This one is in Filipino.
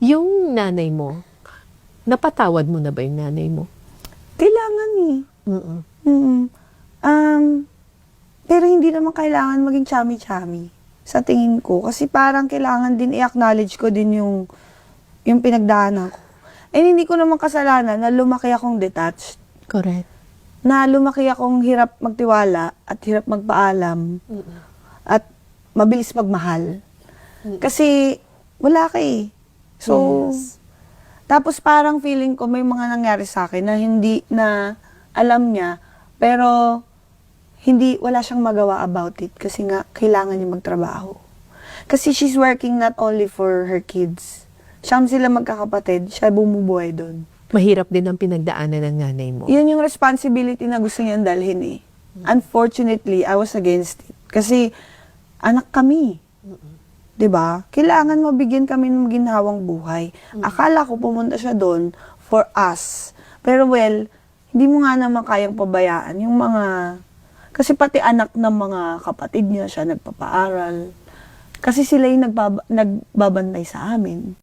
Yung nanay mo, napatawad mo na ba yung nanay mo? Kailangan eh. Mm-mm. Mm. Um, pero hindi naman kailangan maging chami-chami sa tingin ko. Kasi parang kailangan din i-acknowledge ko din yung pinagdaanan ko. And hindi ko naman kasalanan na lumaki akong detached. Correct. Na lumaki akong hirap magtiwala at hirap magpaalam. Mm-mm. At mabilis magmahal. Kasi wala ka eh. So, Yes. tapos parang feeling ko may mga nangyari sa akin na hindi na alam niya, pero wala siyang magawa about it kasi nga kailangan niya magtrabaho. Kasi she's working not only for her kids. Siyam sila magkakapatid, siya bumubuhay doon. Mahirap din ang pinagdaanan ng nanay mo. Yun yung responsibility na gusto niyang dalhin eh. Unfortunately, I was against it. Kasi anak kami. 'Di ba? Kailangan mabigyan kami ng ginhawang buhay. Akala ko pumunta siya doon for us. Pero well, hindi mo nga naman kayang pabayaan yung mga kasi pati anak ng mga kapatid niya siya nagpapaaral. Kasi sila yung nagbabantay sa amin.